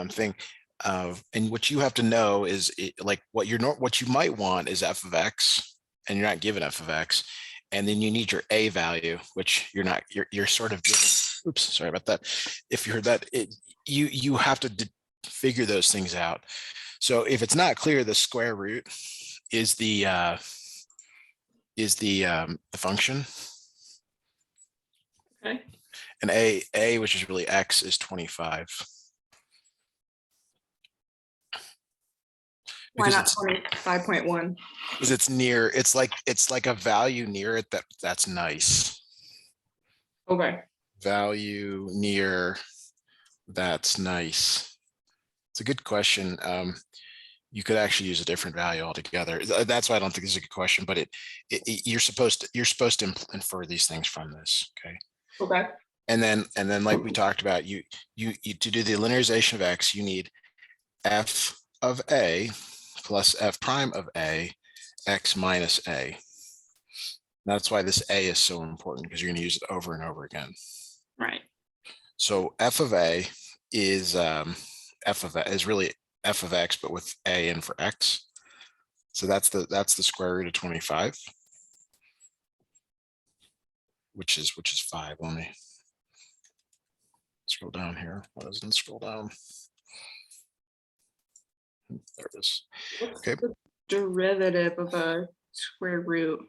thing. And what you have to know is like what you might want is f of x, and you're not given f of x, and then you need your a value, which you're not. You're sort of given. Oops, sorry about that. If you heard that, you have to figure those things out. So if it's not clear, the square root is the function. Okay. And a, which is really x, is 25. Why not 25.1? Because it's near. It's like a value near it that's nice. Okay. Value near that's nice. It's a good question. You could actually use a different value altogether. That's why I don't think this is a good question, but you're supposed to infer these things from this. Okay. Okay. And then like we talked about, you to do the linearization of x, you need f of a plus f prime of a, x minus a. That's why this a is so important, because you're going to use it over and over again. Right. So f of a is really f of x, but with a in for x. So that's the square root of 25, which is 5. Let me scroll down here. Why doesn't it scroll down? There it is. Okay. The derivative of a square root.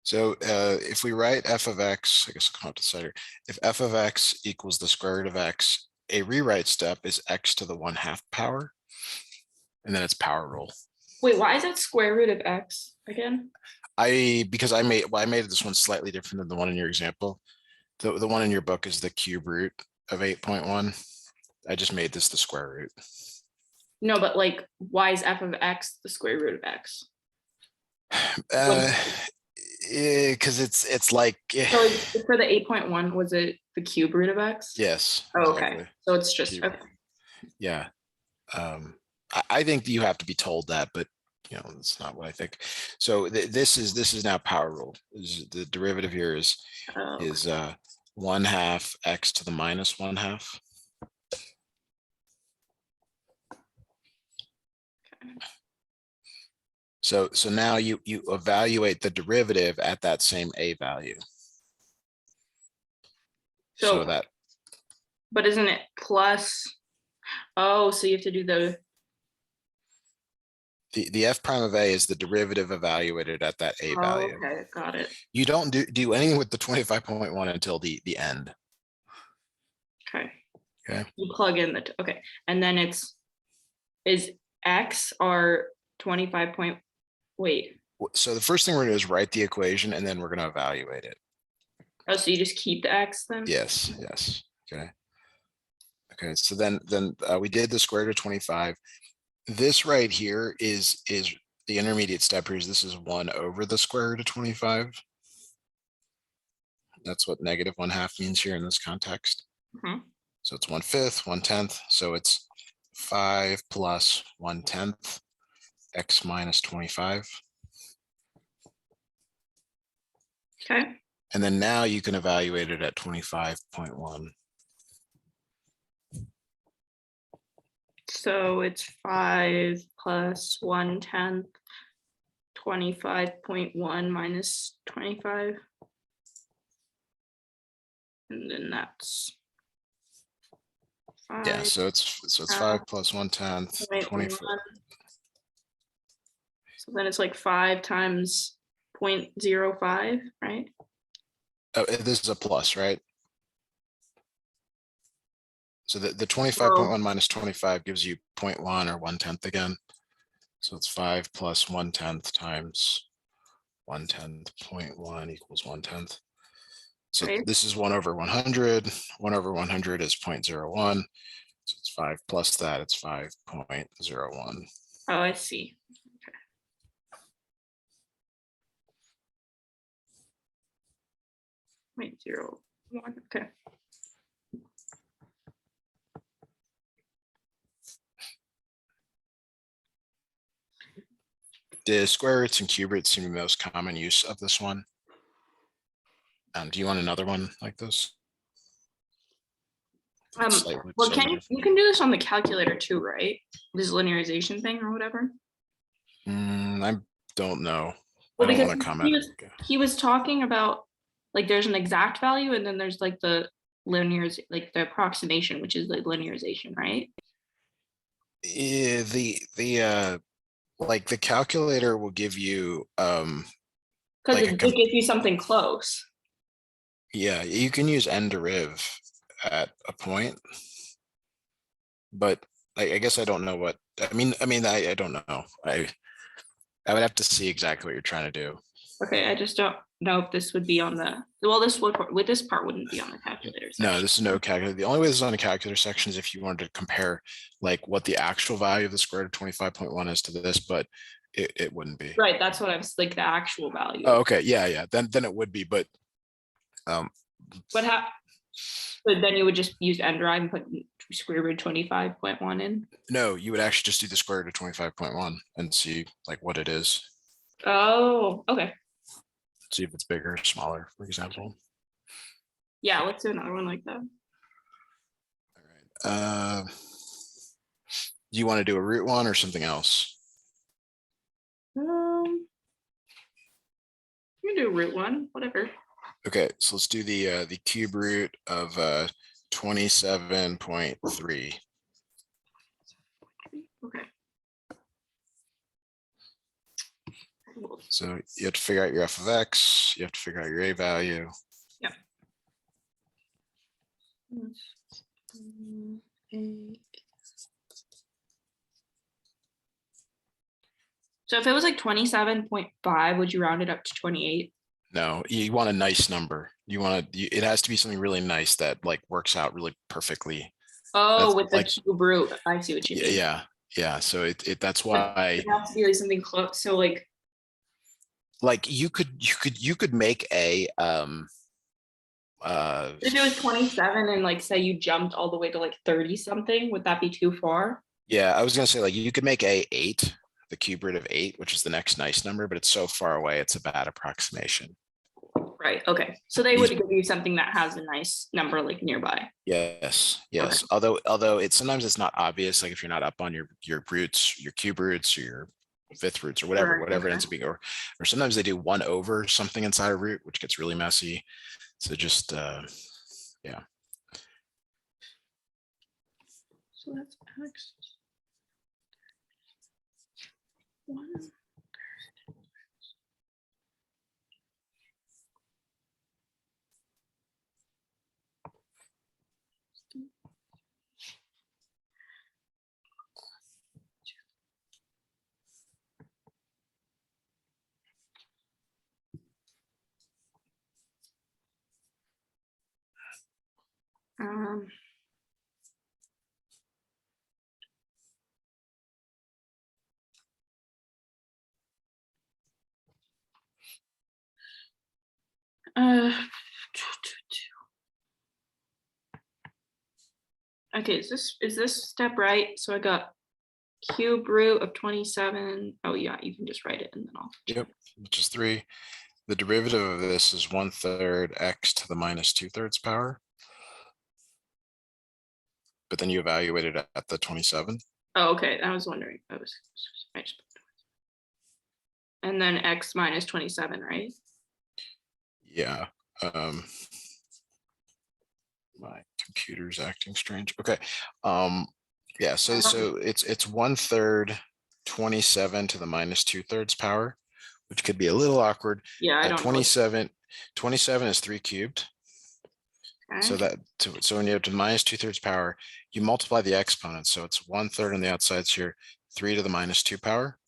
So if we write f of x, I guess I'll come up to the side here. If f of x equals the square root of x, a rewrite step is x to the 1/2 power, and then it's power rule. Wait, why is that square root of x again? Because I made this one slightly different than the one in your example. The one in your book is the cube root of 8.1. I just made this the square root. No, but like, why is f of x the square root of x? Because it's like. So for the 8.1, was it the cube root of x? Yes. Oh, exactly. okay. So it's just okay. Yeah. I think you have to be told that, but that's not what I think. So this is now power rule. The derivative here is 1/2 x to the minus 1/2. So now you evaluate the derivative at that same a value. So that. But isn't it plus? Oh, so you have to do the f prime of a is the derivative evaluated at that a value. Okay, got it. You don't do anything with the 25.1 until the end. Okay. Okay. You plug in okay, and then is x or 25 point. Wait. So the first thing we're going to do is write the equation, and then we're going to evaluate it. Oh, so you just keep the x then? Yes. Okay. Okay. So then we did the square root of 25. This right here is the intermediate step here. This is 1 over the square root of 25. That's what negative 1/2 means here in this context. Mm-hmm. So it's 1/5, 1/10. So it's 5 plus 1/10 x minus 25. Okay. And then now you can evaluate it at 25.1. So it's 5 plus 1/10, 25.1 minus 25. And then that's 5. Yeah, so it's 5 plus 1/10, 24. So then it's like 5 times 0.05, right? Oh, this is a plus, right? So the 25.1 minus 25 gives you 0.1 or 1/10 again. So it's 5 plus 1/10 times 1/10. 0.1 equals 1/10. So this is 1 over 100. 1 over 100 is 0.01. So it's 5 plus that, it's 5.01. Oh, I see. Okay. 0.01. Okay. The square roots and cube roots seem to be the most common use of this one. Do you want another one like this? Slightly Well, slightly you can do this on the calculator too, right? This linearization thing or whatever. I don't know. I Well, don't because want to comment. he was talking about like there's an exact value and then there's like the linear, like the approximation, which is the linearization, right? Yeah, like the calculator will give you Because like it gives you something close. yeah, you can use n deriv at a point, but I guess I don't know what I don't know. I would have to see exactly what you're trying to do. Okay, I just don't know if this would be on the, well, this would, with this part wouldn't be on the calculator section. No, this is no calculator. The only way this is on a calculator section is if you wanted to compare like what the actual value of the square root of 25.1 is to this, but it wouldn't be. Right, that's what I was like, the actual value. Oh, okay, yeah. Then it would be, but But then you would just use n derive and put square root 25.1 in. no, you would actually just do the square root of 25.1 and see like what it is. Oh, okay. See if it's bigger or smaller, for example. Yeah, let's do another one like that. All right. Do you want to do a root one or something else? You can do root one, whatever. Okay, so let's do the cube root of 27.3. Okay. So you have to figure out your f of x, you have to figure out your a value. Yep. So if it was like 27.5, would you round it up to 28? No, you want a nice number. It has to be something really nice that like works out really perfectly. Oh, with the like cube root. I see what you mean. Yeah. So that's why it has to be like something close. So like you could make a if it was 27 and like say you jumped all the way to like 30 something, would that be too far? yeah, I was gonna say like you could make a 8, the cube root of 8, which is the next nice number, but it's so far away, it's a bad approximation. Right. Okay. So they would give you something that has a nice number like nearby. Yes. Okay. Although sometimes it's not obvious, like if you're not up on your roots, your cube roots, or your fifth roots, or whatever it ends up being, or sometimes they do 1 over something inside a root, which gets really messy. So just yeah. So that's x. 1. Okay, is this step right? So I got cube root of 27. Oh yeah, you can just write it and then I'll. Yep, which is 3. The derivative of this is 1/3 x to the minus 2/3 power. But then you evaluate it at the 27. Oh, okay. I was wondering. And then x minus 27, right? Yeah. My computer's acting strange. Okay. Yeah. So it's 1/3 27 to the minus 2/3 power, which could be a little awkward. Yeah, I don't 27 is 3 cubed. Okay. So when you have to minus 2/3 power, you multiply the exponents. So it's 1/3 on the outsides here, 3 to the minus 2 power.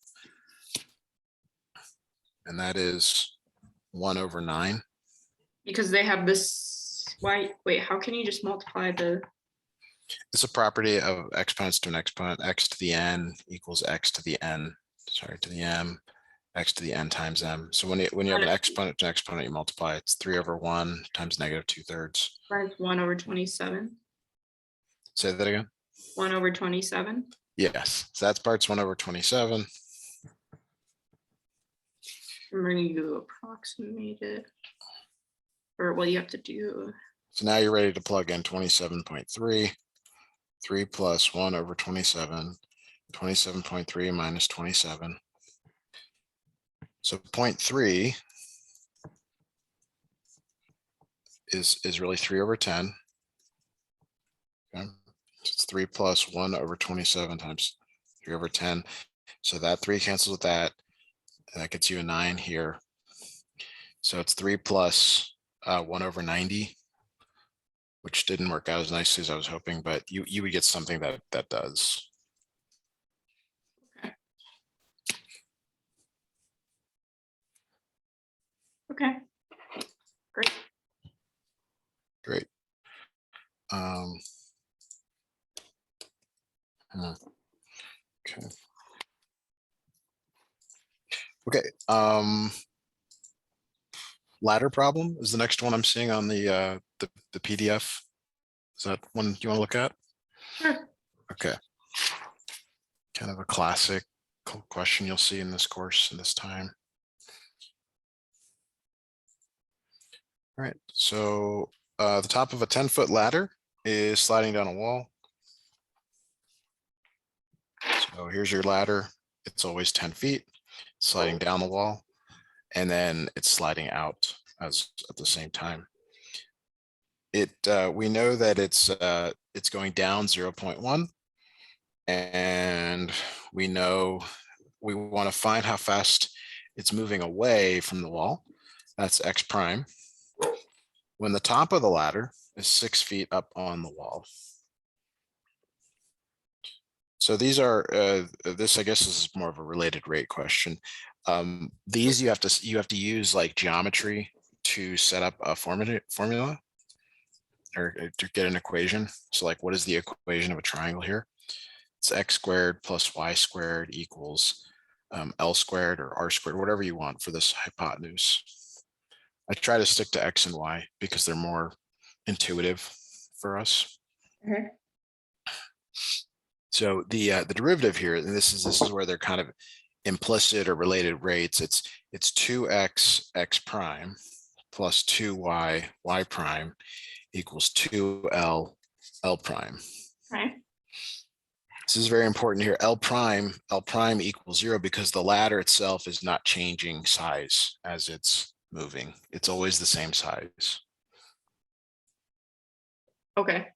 And that is 1 over 9. Because they have this. Why? Wait, how can you just multiply the? It's a property of exponents to an exponent. X to the n equals x to the n, sorry, to the m, x to the n times m. So when you have an exponent to an exponent, you multiply. It's 3 over 1 times negative 2/3. That's 1 over 27. Say that again. 1 over 27. Yes. So that's parts 1 over 27. I'm going to approximate it. Or what you have to do. So now you're ready to plug in 27.3, 3 plus 1 over 27, 27.3 minus 27. So 0.3 is really 3 over 10. Okay. So it's 3 plus 1 over 27 times 3 over 10. So that 3 cancels with that. And that gets you a 9 here. So it's 3 plus 1 over 90, which didn't work out as nicely as I was hoping, but you would get something that does. Okay. Great. Great. Okay. Okay. Ladder problem is the next one I'm seeing on the PDF. Is that one you want to look at? Sure. Okay. Kind of a classic question you'll see in this course in this time. All right. So the top of a 10-foot ladder is sliding down a wall. So here's your ladder. It's always 10 feet, sliding down the wall, and then it's sliding out as at the same time. We know that it's going down 0.1, and we know we want to find how fast it's moving away from the wall. That's x prime. When the top of the ladder is 6 feet up on the wall. So these are this, I guess, is more of a related rate question. These you have to use like geometry to set up a formula or to get an equation. So like, what is the equation of a triangle here? It's x squared plus y squared equals L squared or R squared, whatever you want for this hypotenuse. I try to stick to X and Y because they're more intuitive for us. Okay. So the derivative here, and this is where they're kind of implicit or related rates. It's 2x x prime plus 2y y prime equals 2l l prime. Right. This is very important here. L prime equals 0 because the ladder itself is not changing size as it's moving. It's always the same size. Okay.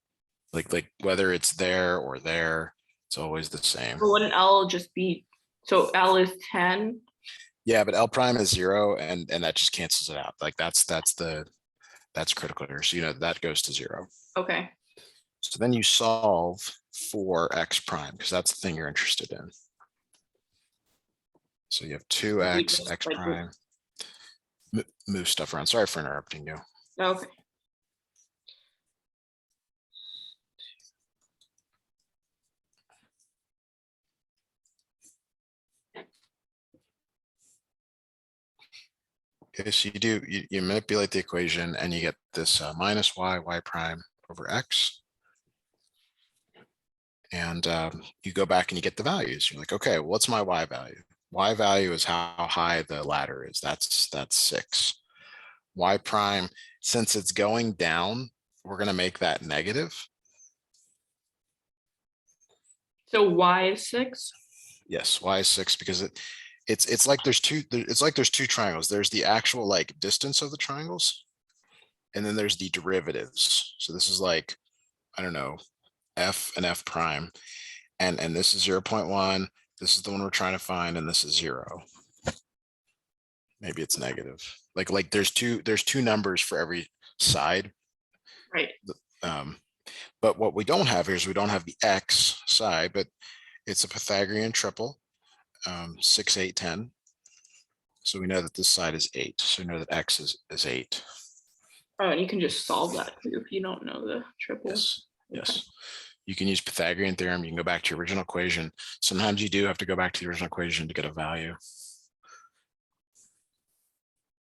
Like whether it's there or there, it's always the same. So wouldn't L just be, so L is 10? Yeah, but L prime is 0 and that just cancels it out. Like that's critical here. So that goes to 0. Okay. So then you solve for x prime because that's the thing you're interested in. So you have 2x x prime. Move stuff around. Sorry for interrupting you. Okay. Okay, so you manipulate the equation and you get this minus y prime over x. And you go back and you get the values. You're like, okay, well, what's my y value? Y value is how high the ladder is. That's 6. Y prime, since it's going down, we're going to make that negative. So Y is 6? Yes, y is 6 because it's like there's two triangles. There's the actual like distance of the triangles, and then there's the derivatives. So this is like, I don't know, f and f prime, and this is 0.1. This is the one we're trying to find, and this is 0. Maybe it's negative. Like there's two numbers for every side. Right. But what we don't have here is we don't have the x side, but it's a Pythagorean triple, 6, 8, 10. So we know that this side is 8. So we know that x is 8. Oh, and you can just solve that too if you don't know the triple. Yes. Yes. You can use Pythagorean theorem. You can go back to your original equation. Sometimes you do have to go back to the original equation to get a value.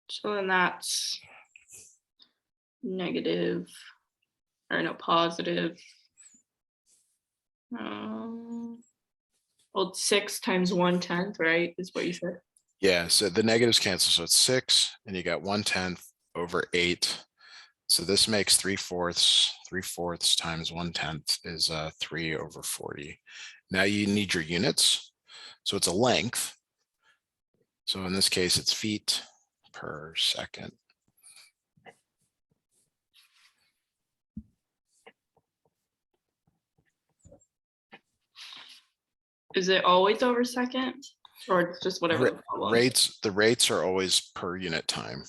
So then that's negative, or no, positive. Well, it's 6 times 1/10, right? Is what you said. Yeah, so the negatives cancel. So it's 6, and you got 1/10 over 8 So this makes 3/4. 3/4 times 1/10 is 3/40. Now you need your units. So it's a length. So in this case, it's feet per second. Is it always over second? Or it's just whatever the problem? The rates are always per unit time.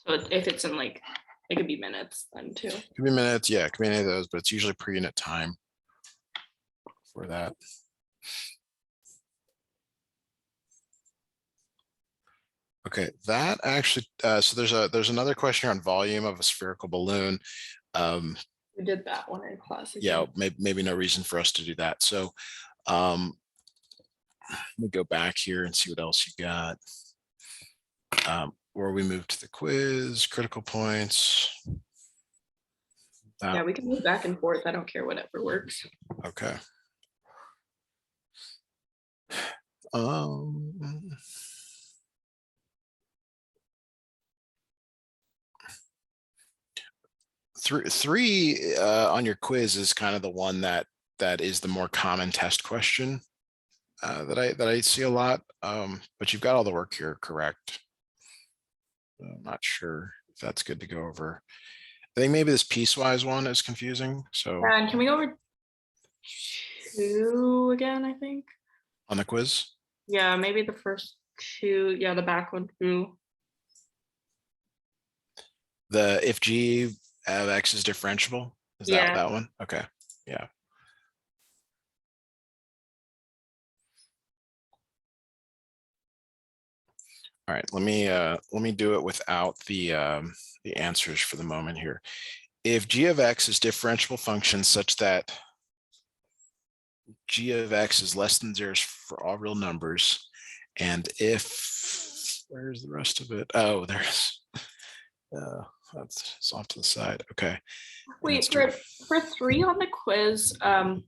So if it's in like, it could be minutes then too. It could be minutes, yeah, it could be any of those, but it's usually per unit time for that. Okay, that actually, so there's another question here on volume of a spherical balloon. We did that one in class. Yeah, maybe no reason for us to do that. So let me go back here and see what else you got. Where we move to the quiz, critical points. Yeah, we can move back and forth. I don't care, whatever works. Okay. Three on your quiz is kind of the one that is the more common test question that I see a lot. But you've got all the work here correct. I'm not sure if that's good to go over. I think maybe this piecewise one is confusing. So and can we go over 2 again, I think? On the quiz? Yeah, maybe the first 2. Yeah, the back one too. The if g of x is differentiable, is that one? Okay, yeah. All right, let me do it without the answers for the moment here. If g of x is differentiable function such that g of x is less than 0 for all real numbers, and if, where's the rest of it? Oh, there's, that's off to the side. Okay. Wait, for 3 on the quiz, got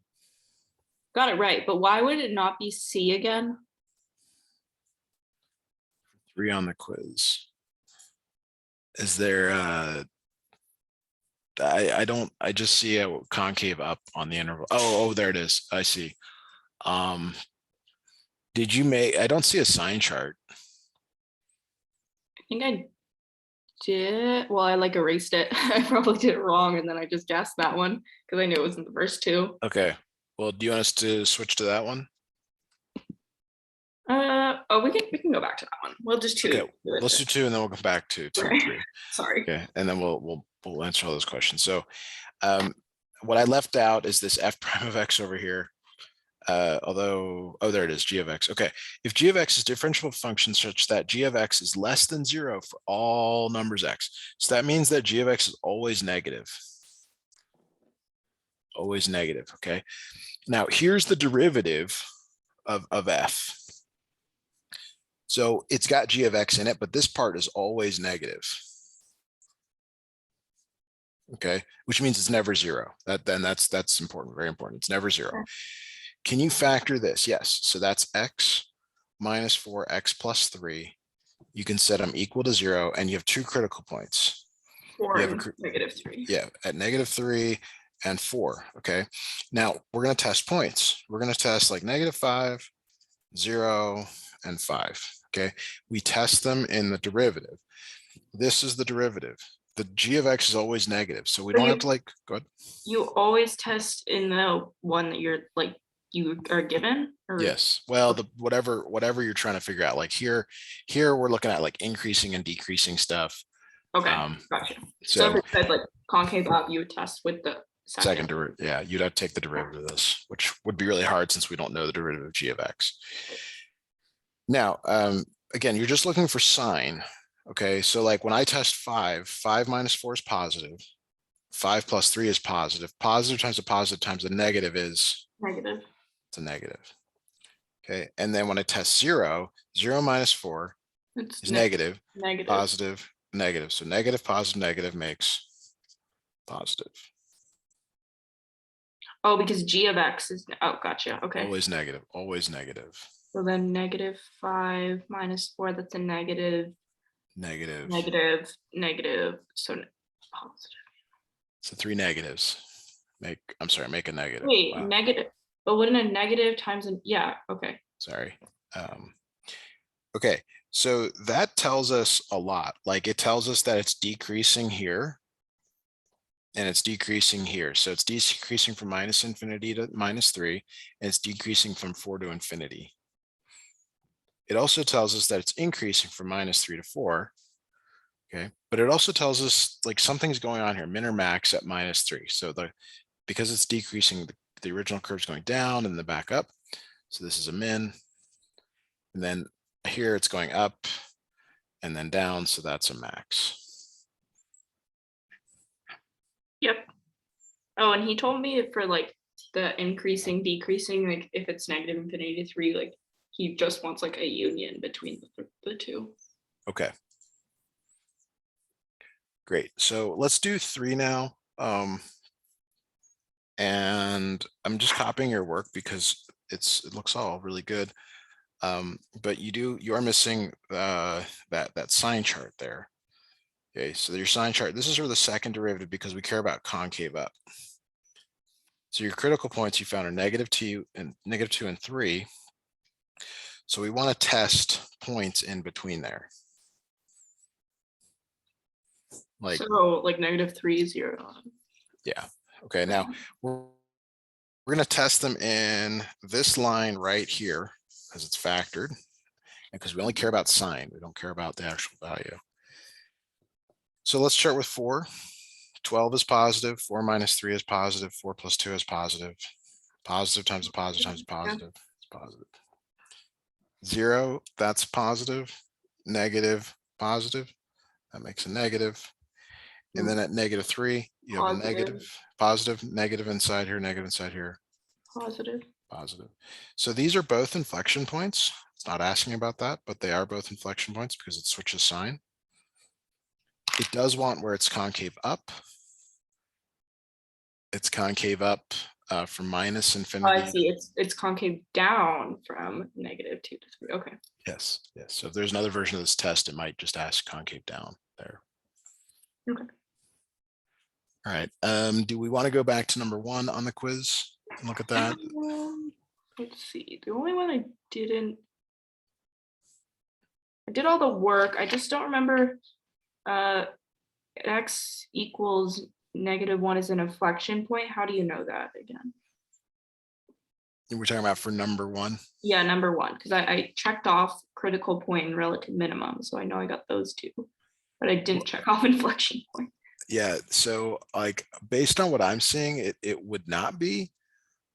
it right, but why would it not be C again? 3 on the quiz. Is there I just see a concave up on the interval. Oh, there it is. I see. Did you make, I don't see a sign chart. I think I did. Well, I like erased it. I probably did it wrong, and then I just guessed that one because I knew it was in the first 2. Okay. Well, do you want us to switch to that one? Oh, we can go back to that one. We'll just 2. Okay, let's do 2 and then we'll come back to 2 and 3. Sorry. Okay, and then we'll answer all those questions. So what I left out is this f prime of x over here. Although, oh, there it is, g of x. Okay, if g of x is differentiable function such that g of x is less than 0 for all numbers x. So that means that g of x is always negative. Always negative, okay? Now, here's the derivative of f. So it's got g of x in it, but this part is always negative. Okay, which means it's never 0. That's important, very important. It's never 0. Can you factor this? Yes. So that's x minus 4, x plus 3. You can set them equal to 0, and you have 2 critical points. 4 and -3. Yeah, at -3 and 4. Okay. Now we're going to test points. We're going to test like -5, 0, and 5. Okay. We test them in the derivative. This is the derivative. The g of x is always negative, so we don't have to like, go ahead. You always test in the one that you're like, you are given? Or? Yes. Well, the whatever you're trying to figure out, like here we're looking at like increasing and decreasing stuff. Okay, gotcha. So if it said like concave up, you would test with the second derivative. Yeah, you'd have to take the derivative of this, which would be really hard since we don't know the derivative of g of x. Now, again, you're just looking for sign. Okay, so like when I test 5 minus 4 is positive. 5 plus 3 is positive. Positive times a positive times a negative is negative. It's a negative. Okay, and then when I test 0 minus 4 is negative, positive, negative. So negative, positive, negative makes positive. Oh, because g of x is, oh, gotcha. Okay. Always negative, always negative. So then -5 minus 4, that's a negative. Negative. Negative, negative. So positive. So 3 negatives. Make a negative. Wait, Wow, negative. But wouldn't a negative times an yeah, okay. sorry. Okay, so that tells us a lot. Like it tells us that it's decreasing here and it's decreasing here. So it's decreasing from minus infinity to -3, and it's decreasing from 4 to infinity. It also tells us that it's increasing from -3 to 4. Okay, but it also tells us like something's going on here, min or max at -3. So because it's decreasing, the original curve's going down and the back up. So this is a min. And then here it's going up and then down. So that's a max. Yep. Oh, and he told me for like the increasing, decreasing, like if it's negative infinity to 3, like he just wants like a union between the two. Okay. Great. So let's do 3 now. And I'm just copying your work because it looks all really good. But you are missing that sign chart there. Okay, so your sign chart, this is for the second derivative because we care about concave up. So your critical points you found are -2 and -2 and 3. So we want to test points in between there. Like, so like -3, 0. yeah. Okay, now we're going to test them in this line right here because it's factored and because we only care about sign. We don't care about the actual value. So let's start with 4. 12 is positive, 4 minus 3 is positive, 4 plus 2 is positive. Positive times a positive times a positive is positive. 0, that's positive, negative, positive. That makes a negative. And then at -3, you have a negative, positive, negative inside here, negative inside here. Positive. Positive. So these are both inflection points. It's not asking about that, but they are both inflection points because it switches sign. It does want where it's concave up. It's concave up from minus infinity. I see. It's concave down from -2 to 3. Okay. Yes. Yes. So if there's another version of this test, it might just ask concave down there. Okay. All right. Do we want to go back to number 1 on the quiz and look at that? Let's see. The only one I did all the work. I just don't remember x equals -1 is an inflection point. How do you know that again? We're talking about for number 1. Yeah, number 1, because I checked off critical point and relative minimum, so I know I got those 2, but I didn't check off inflection point. Yeah, so like based on what I'm seeing, it would not be,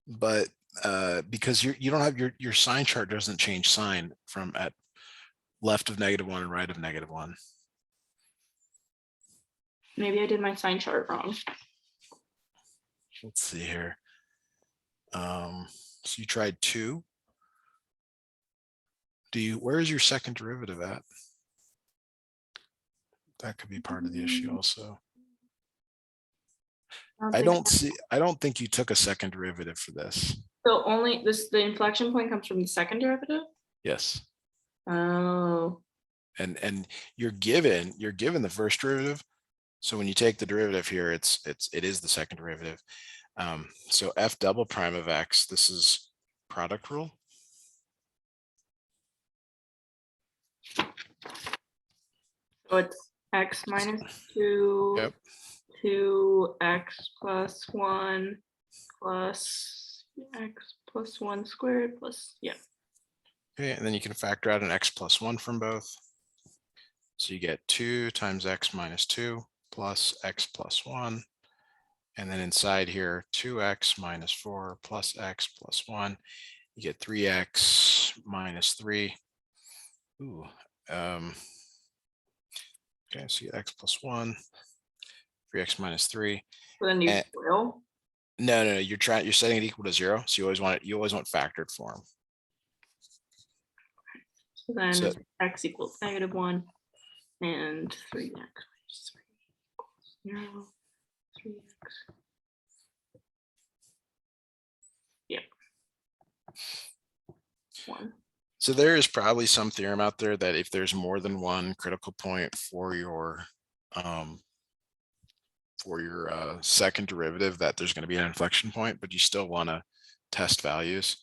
but because you don't have your sign chart doesn't change sign from at left of -1 and right of -1. Maybe I did my sign chart wrong. Let's see here. So you tried 2. Where is your second derivative at? That could be part of the issue also. I don't think you took a second derivative for this. So only the inflection point comes from the second derivative? Yes. Oh. And you're given the first derivative. So when you take the derivative here, it is the second derivative. So f double prime of x, this is product rule. So it's x minus 2, Yep. 2x plus 1 plus x plus 1 squared plus, yeah. Okay, and then you can factor out an x plus 1 from both. So you get 2 times x minus 2 plus x plus 1. And then inside here, 2x minus 4 plus x plus 1. You get 3x minus 3. Ooh. Okay, so you get x plus 1, 3x minus 3. So then you FOIL? No, you're setting it equal to 0. So you always want factored form. So then x equals -1 and 3x minus 3 equals 0, 3x. Yep. 1. So there is probably some theorem out there that if there's more than one critical point for your for your second derivative that there's going to be an inflection point, but you still want to test values.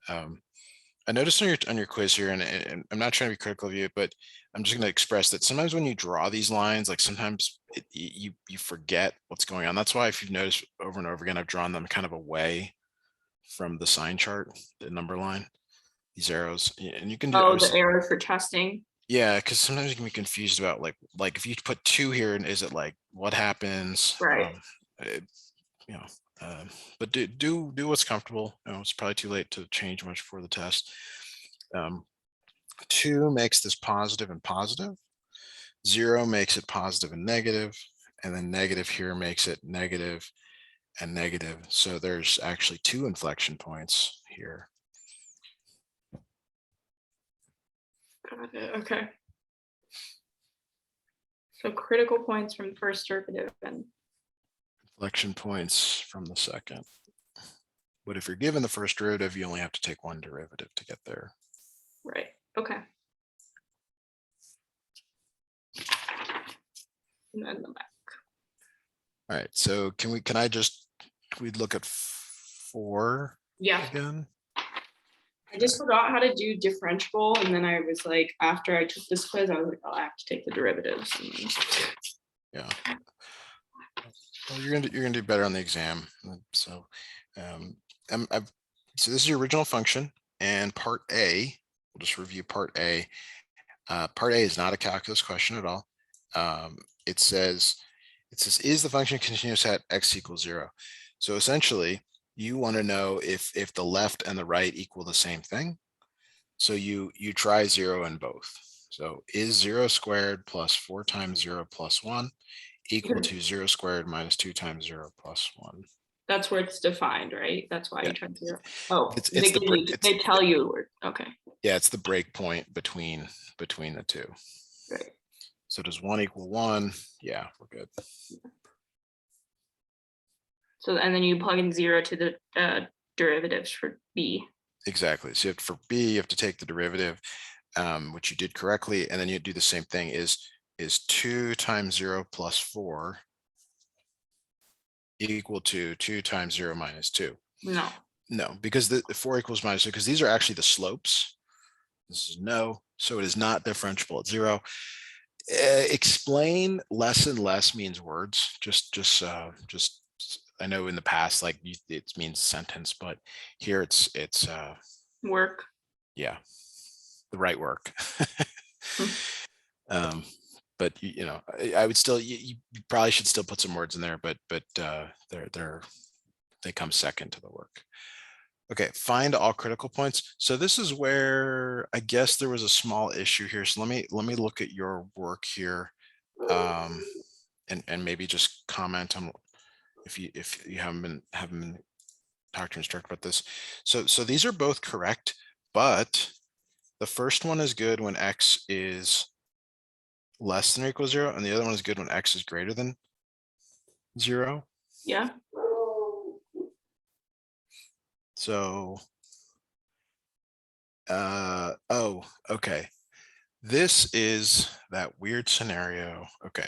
I noticed on your quiz here, and I'm not trying to be critical of you, but I'm just going to express that sometimes when you draw these lines, like sometimes you forget what's going on. That's why if you've noticed over and over again, I've drawn them kind of away from the sign chart, the number line, these arrows, and you can do. Oh, the arrow for testing. Yeah, because sometimes you can be confused about like if you put 2 here, and is it like what happens? Right. You know, but do what's comfortable. It's probably too late to change much for the test. 2 makes this positive and positive. 0 makes it positive and negative, and then negative here makes it negative and negative. So there's actually 2 inflection points here. Got it. Okay. So critical points from the first derivative and Inflection points from the second. But if you're given the first derivative, you only have to take 1 derivative to get there. right. Okay. And then the back. All right. So can we look at 4 Yeah. again? I just forgot how to do differentiable, and then I was like, after I took this quiz, I was like, oh, I have to take the derivatives. Yeah. Well, you're gonna do better on the exam. So, so this is your original function, and part A. We'll just review part A. Part A is not a calculus question at all. It says, is the function continuous at x equals 0? So essentially, you want to know if the left and the right equal the same thing. So you try 0 in both. So is 0 squared plus 4 times 0 plus 1 equal to 0 squared minus 2 times 0 plus 1? That's where it's defined, right? That's why you tried 0. Oh, they tell you. Okay. Yeah, it's the break point between the two. Right. So does 1 equal 1? Yeah, we're good. So, and then you plug in 0 to the derivatives for B. Exactly. So for B, you have to take the derivative, which you did correctly, and then you do the same thing. Is 2 times 0 plus 4 equal to 2 times 0 minus 2? No, because the 4 equals minus 2, because these are actually the slopes. This is no, so it is not differentiable at 0. Explain less and less means words. Just I know in the past, like it means sentence, but here it's work. Yeah, the right work. But I would still, you probably should still put some words in there, but they come second to the work. Okay, find all critical points. So this is where I guess there was a small issue here. So let me look at your work here, and maybe just comment on if you haven't been talked to your instructor about this. So these are both correct, but the first one is good when x is less than or equal to 0, and the other one is good when x is greater than 0. Yeah. So, oh, okay. This is that weird scenario. Okay.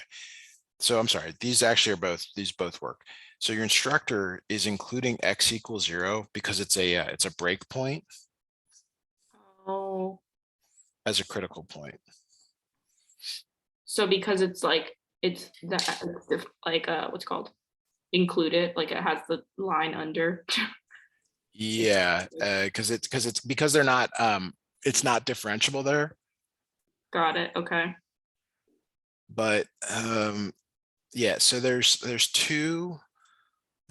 So I'm sorry, these both work. So your instructor is including x equals 0 because it's a break point. Oh. As a critical point. So because it's like, it's that, like, what's called? Included, like it has the line under. Yeah, because they're not, it's not differentiable there. Got it. Okay. But yeah, so there's 2.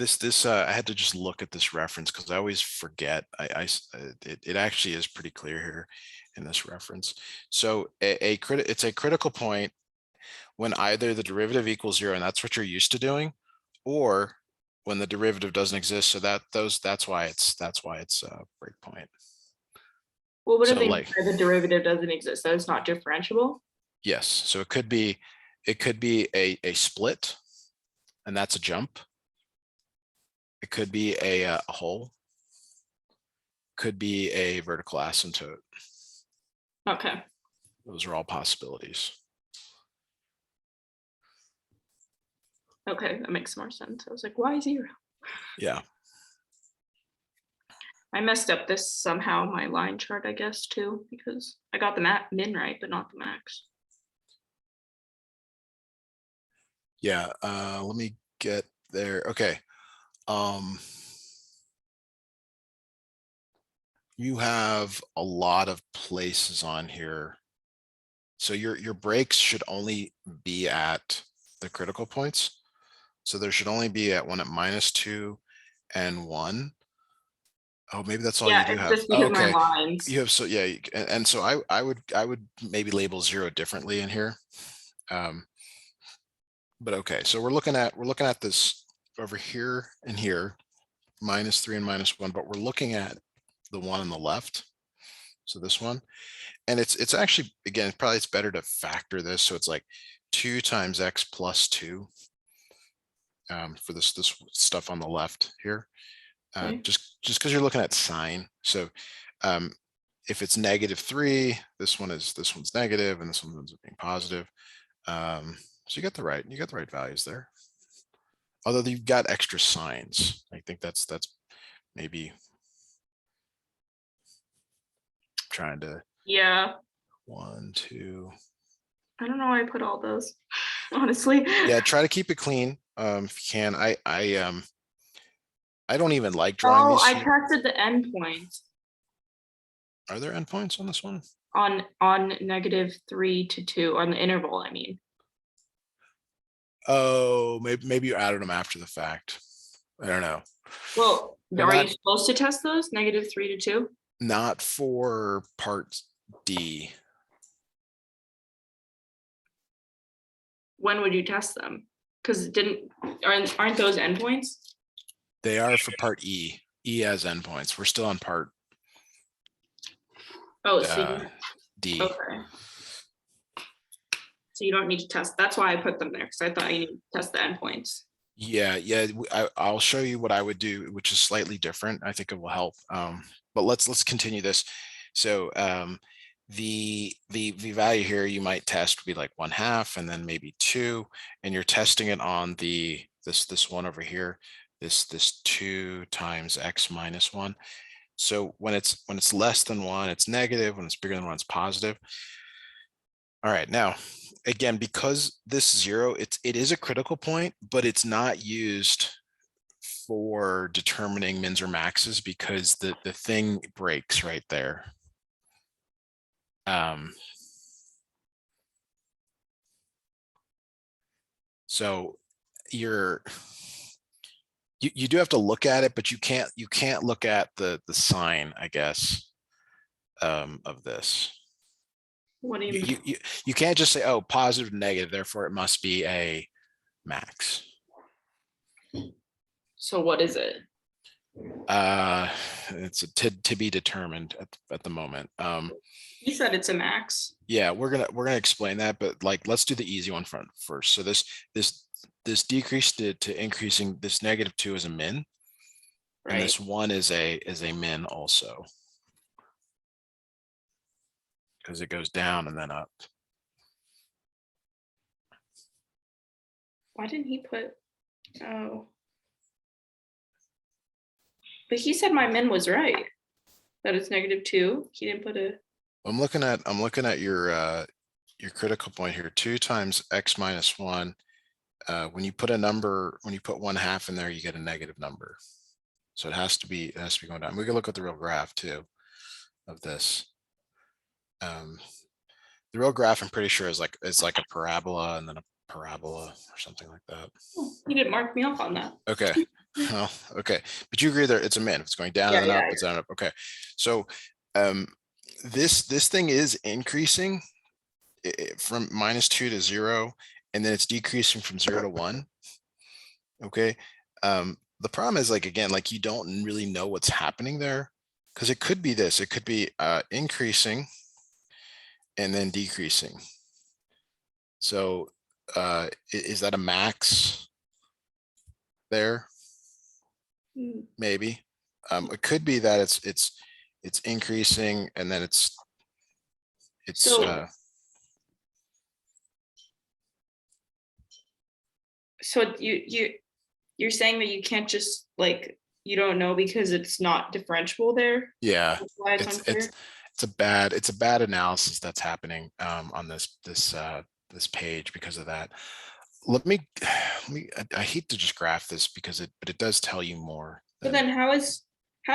I had to just look at this reference because I always forget. It actually is pretty clear here in this reference. So it's a critical point when either the derivative equals 0, and that's what you're used to doing, or when the derivative doesn't exist. So that's why it's a break point. Well, what if the derivative doesn't exist? That is not differentiable. Yes. So it could be a split, and that's a jump. It could be a hole. Could be a vertical asymptote. Okay. Those are all possibilities. Okay, that makes more sense. I was like, why 0? Yeah. I messed up this somehow, my line chart, I guess, too, because I got the min right, but not the max. Yeah. Let me get there. Okay. You have a lot of places on here. So your breaks should only be at the critical points. So there should only be at one at -2 and 1. Oh, maybe that's all you Yeah, do it's have. just Oh, because my okay. lines. You have, so yeah, and so I would maybe label 0 differently in here. But okay, so we're looking at this over here and here, -3 and -1, but we're looking at the one on the left. So this one, and it's actually, again, probably it's better to factor this. So it's like 2 times x plus 2 for this stuff on the left here. Okay. Just because you're looking at sign. So if it's -3, this one's negative, and this one ends up being positive. So you got the right values there. Although you've got extra signs, I think that's maybe trying to. Yeah. 1, 2. I don't know why I put all those, honestly. Yeah, try to keep it clean if you can. I don't even like drawing Oh, these. I tested the endpoints Are there endpoints on this one? on -3 to 2 on the interval, I mean. Oh, maybe you added them after the fact. I don't know. Well, They're are you not supposed to test those -3 to 2? not for part D. When would you test them? Because aren't those endpoints? They are for part E. E has endpoints. We're still on part Oh, so D. okay. So you don't need to test. That's why I put them there, because I thought you need to test the endpoints. Yeah, I'll show you what I would do, which is slightly different. I think it will help. But let's continue this. So the value here you might test would be like 1/2 and then maybe 2, and you're testing it on this one over here, this 2 times x minus 1. So when it's less than 1, it's negative. When it's bigger than 1, it's positive. All right, now, again, because this 0, it is a critical point, but it's not used for determining mins or maxes because the thing breaks right there. So you do have to look at it, but you can't look at the sign, I guess, of this. What do you mean? You can't just say, oh, positive, negative, therefore it must be a max. So what is it? It's to be determined at the moment. You said it's a max. Yeah, we're gonna explain that, but like let's do the easy one first. So this decrease to increasing, this -2 is a min, Right. and this 1 is a min also, because it goes down and then up. Why didn't he put? Oh. But he said my min was right. That it's -2. He didn't put a. I'm looking at your critical point here. 2 times x minus 1. When you put a number, when you put 1/2 in there, you get a negative number. So it has to be going down. We can look at the real graph too of this. The real graph, I'm pretty sure, is like a parabola and then a parabola or something like that. Oh, he didn't mark me up on that. Okay. Well, okay, but you agree that it's a min. If it's going down and then up, it's down and up. Okay, so this thing is increasing from -2 to 0, and then it's decreasing from 0 to 1. Okay. The problem is, like, again, like you don't really know what's happening there, because it could be this. It could be increasing and then decreasing. So is that a max there? Maybe. It could be that it's increasing and then it's So So you're saying that you can't just like, you don't know because it's not differentiable there? Yeah, That's why it's unclear? it's a bad analysis that's happening on this page because of that. Let me I hate to just graph this because but it does tell you more So than then why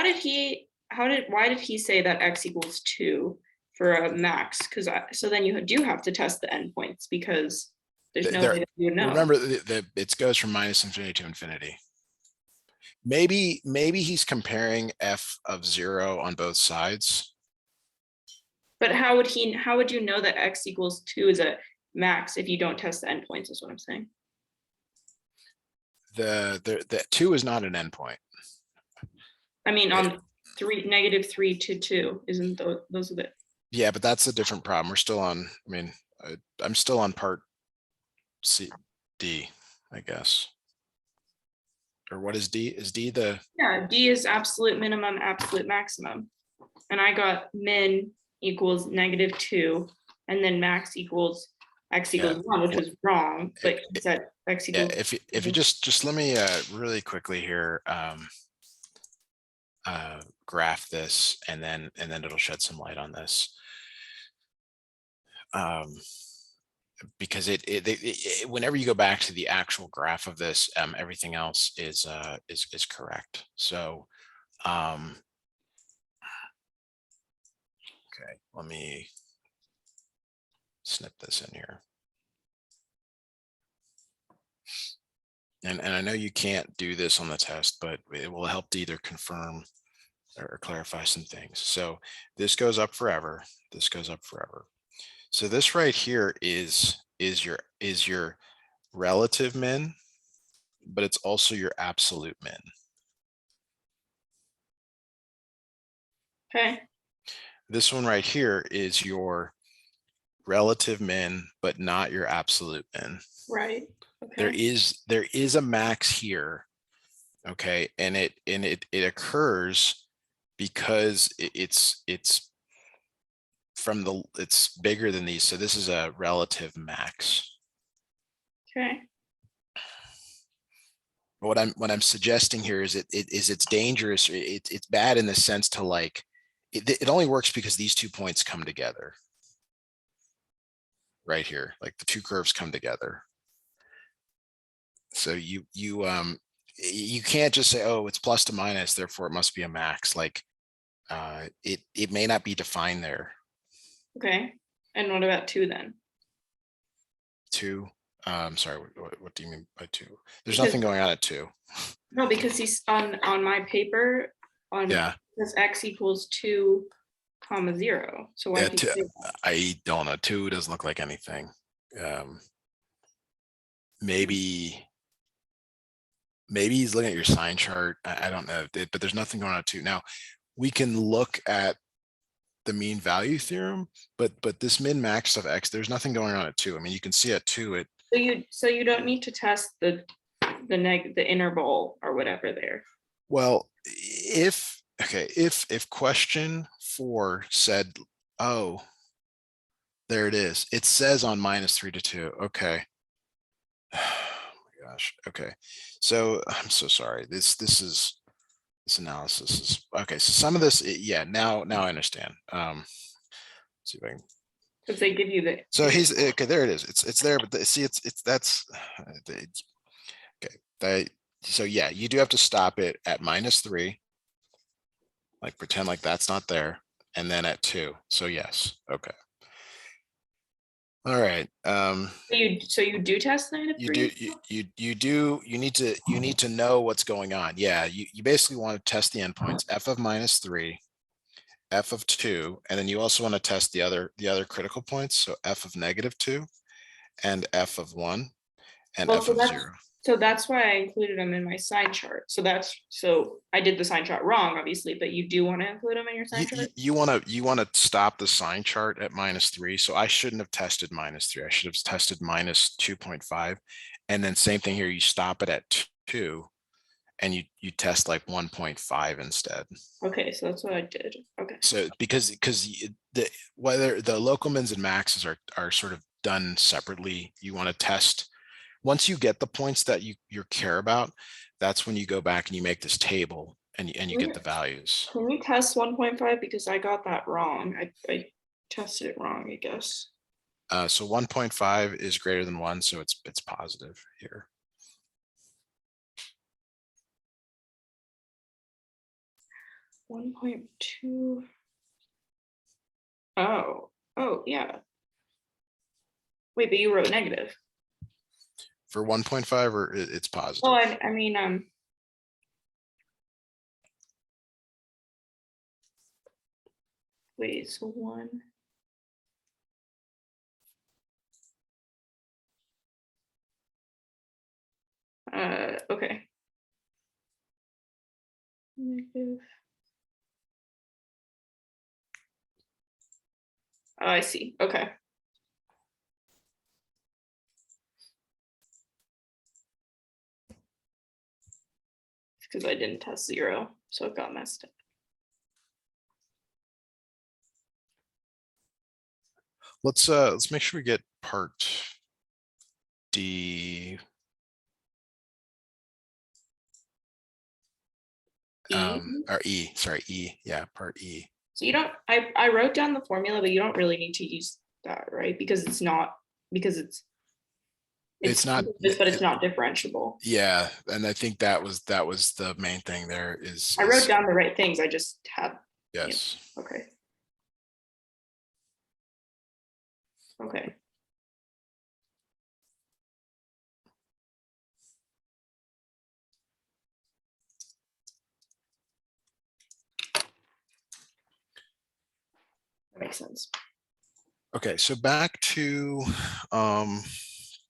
did he say that x equals 2 for a max? Because so then you do have to test the endpoints because there's no there. way that you would know. Remember that it goes from minus infinity to infinity. Maybe he's comparing f of 0 on both sides. But how would you know that x equals 2 is a max if you don't test the endpoints, is what I'm saying. The 2 is not an endpoint. I mean, on -3 to 2, isn't those are the. Yeah, but that's a different problem. We're still on, I mean, I'm still on part D, I guess. Or what is D? Is D the? Yeah, D is absolute minimum, absolute maximum. And I got min equals -2, and then max equals x equals 1, which was wrong, but he said x Yeah, equals. if you just let me really quickly here graph this, and then it'll shed some light on this. Because whenever you go back to the actual graph of this, everything else is correct. So okay, let me snip this in here. And I know you can't do this on the test, but it will help to either confirm or clarify some things. So this goes up forever. This goes up forever. So this right here is your relative min, but it's also your absolute min. Okay. This one right here is your relative min, but not your absolute min. Right. There Okay. is a max here, okay, and it occurs because it's bigger than these, so this is a relative max. Okay. What I'm suggesting here is it's dangerous. It's bad in the sense to like it only works because these 2 points come together right here, like the 2 curves come together. So you can't just say, oh, it's plus to minus, therefore it must be a max. Like it may not be defined there. Okay. And what about 2 then? 2. Sorry, what do you mean by 2? There's Because, nothing going on at 2. no, because he's on my paper on, Yeah. says x equals 2, 0. So why Yeah, did he say that? I don't know. 2 doesn't look like anything. Maybe he's looking at your sign chart. I don't know, but there's nothing going on at 2. Now we can look at the mean value theorem, but this min max of x, there's nothing going on at 2. I mean, you can see at 2 it. So you don't need to test the interval or whatever there. Well, if question 4 said, oh, there it is. It says on -3 to 2. Okay. Oh my gosh. Okay. So I'm so sorry. This analysis is okay. So some of this, yeah. Now I understand. See if I can. Because they give you the. So he's okay. There it is. It's there, but see, it's that's okay. So yeah, you do have to stop it at -3. Like pretend like that's not there, and then at 2. So yes. Okay. All right. So you do test You do you need to know what's going on. Yeah, you basically want to test the endpoints f of -3, f of 2, and then you also want to test the other critical points, so f of -2 and f of 1 and Well, f of 0. so that's why I included them in my sign chart. So I did the sign chart wrong, obviously, but you do want to include them in your sign chart? You want to stop the sign chart at -3. So I shouldn't have tested -3. I should have tested -2.5. And then same thing here, you stop it at 2 and you test like 1.5 instead. Okay, so that's what I did. Okay. So because whether the local mins and maxes are sort of done separately, you want to test once you get the points that you care about, that's when you go back and you make this table and you get the values. Can we test 1.5 because I got that wrong? I tested it wrong, I guess. So 1.5 is greater than 1, so it's positive here. One 1.2. Oh, yeah. Wait, but you wrote negative. For 1.5, or it's positive? Oh, I mean, wait, so 1. Okay. Negative. Oh, I see. Okay. Because I didn't test 0, so it got messed up. Let's make sure we get part D. Or E, sorry, E. Yeah, part E. So you don't, I wrote down the formula, but you don't really need to use that, right? Because it's not, because it's not, but it's not differentiable. Yeah, and I think that was the main thing there is. I wrote down the right things. I just had. Yes. Okay. Okay. That makes sense. Okay, so back to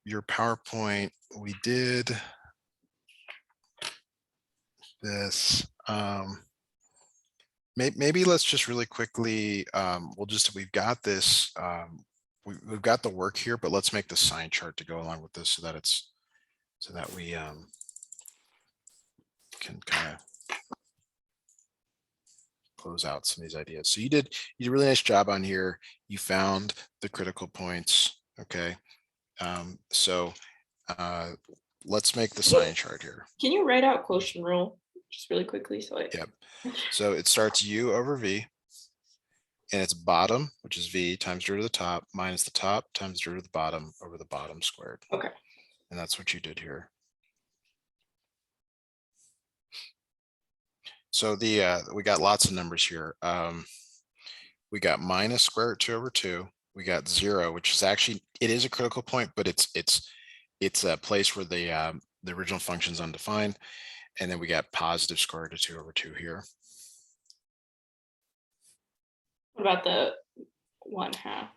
your PowerPoint, we did this. Maybe let's just really quickly, we've got this, we've got the work here, but let's make the sign chart to go along with this so that we can kind of close out some of these ideas. So you did a really nice job on here. You found the critical points. Okay. So let's make the sign chart here. Can you write out quotient rule just really quickly? Yep. So it starts U over V, and it's bottom, which is V times derivative of the top, minus the top times derivative of the bottom over the bottom squared. Okay. And that's what you did here. So we got lots of numbers here. We got minus square root 2 over 2. We got 0, which is actually, it is a critical point, but it's a place where the original function is undefined. And then we got positive square root of 2 over 2 here. What about the 1/2?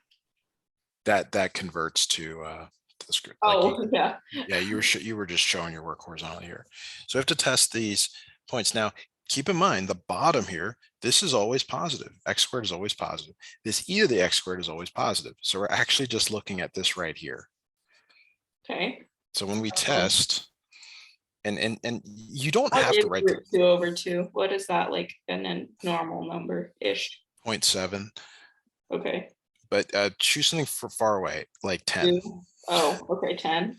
That converts to the script. Oh, yeah. Yeah, you were just showing your work horizontally here. So we have to test these points. Now, keep in mind the bottom here, this is always positive. X squared is always positive. This e to the x squared is always positive. So we're actually just looking at this right here. Okay. So when we test, and you don't have to write 2 over 2. What is that like in a normal number ish? 0.7. Okay. But choose something for far away, like 10. 2. Oh, okay, 10.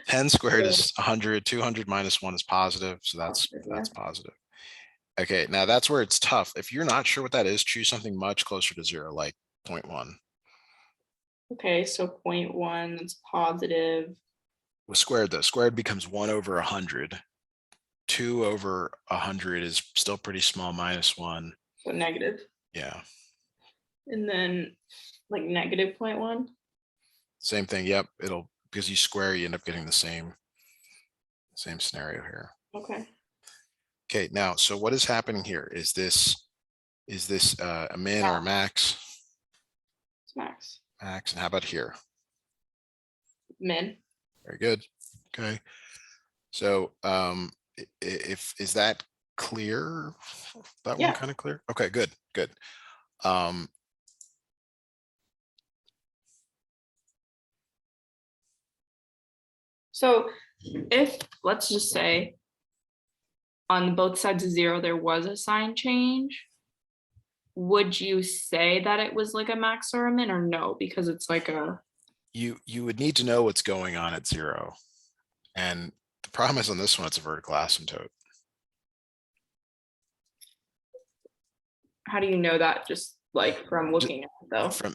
10 squared is 100. 200 minus 1 is positive, so that's positive. Okay, now that's where it's tough. If you're not sure what that is, choose something much closer to 0, like 0.1. Okay, so 0.1, that's positive. With squared though, squared becomes 1 over 100. 2 over 100 is still pretty small, minus 1. So negative. Yeah. And then like negative 0.1. Same thing. Yep. It'll, because you square, you end up getting the same scenario here. Okay. Okay. Now, so what is happening here? Is this a min or a max? It's max. Max. And how about here? Min. Very good. Okay. So is that clear? That one kind of clear? Okay, good. So if, let's just say, on both sides of 0, there was a sign change, would you say that it was like a max or a min, or no? Because it's like a... You would need to know what's going on at 0. And the problem is on this one, it's a vertical asymptote. How do you know that? Just like from looking at it though. From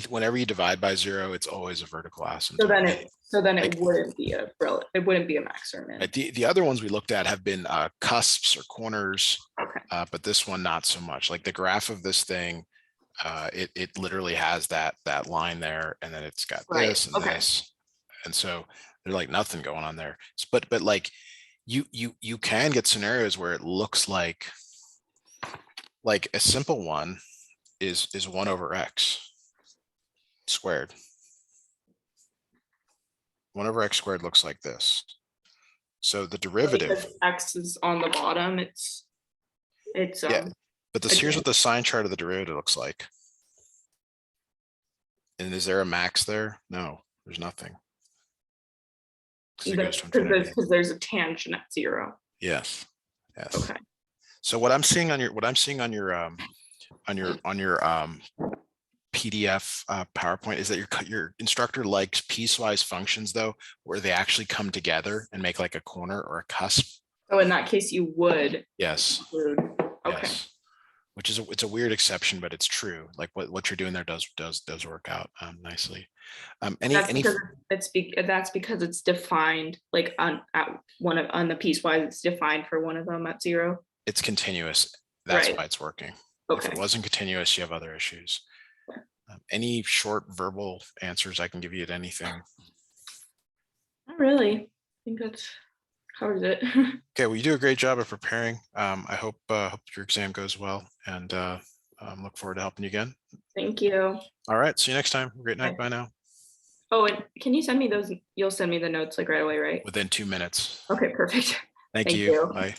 whenever you divide by 0, it's always a vertical asymptote. So then it Like, wouldn't be a max or min. The other ones we looked at have been cusps or corners, Okay. but this one not so much. Like the graph of this thing, it literally has that line there, and then it's got this and this, and so there's like nothing going on there. But like you can get scenarios where it looks like a simple one is 1 over x squared. 1 over x squared looks like this. So the derivative, because x is on the bottom, it's yeah, but here's what the sign chart of the derivative looks like. And is there a max there? No, there's nothing. Because there's a tangent at 0. Yes. Yes. Okay. So what I'm seeing on your PDF PowerPoint is that your instructor likes piecewise functions though, where they actually come together and make like a corner or a cusp. So in that case, you would. Yes. Include. Okay. Yes. Which is it's a weird exception, but it's true. Like what you're doing there does work out nicely. That's because it's defined like on the piecewise, it's defined for one of them at 0. It's continuous. That's right. why it's working. Okay. If it wasn't continuous, you have other issues. Any short verbal answers I can give you at anything? Not really. I think that covers it. Okay, well, you do a great job of preparing. I hope your exam goes well, and look forward to helping you again. Thank you. All right, see you next time. Great night. Okay. Bye now. Oh, and can you send me those? You'll send me the notes like right away, right? Within 2 minutes. Okay, perfect. Thank you. Bye.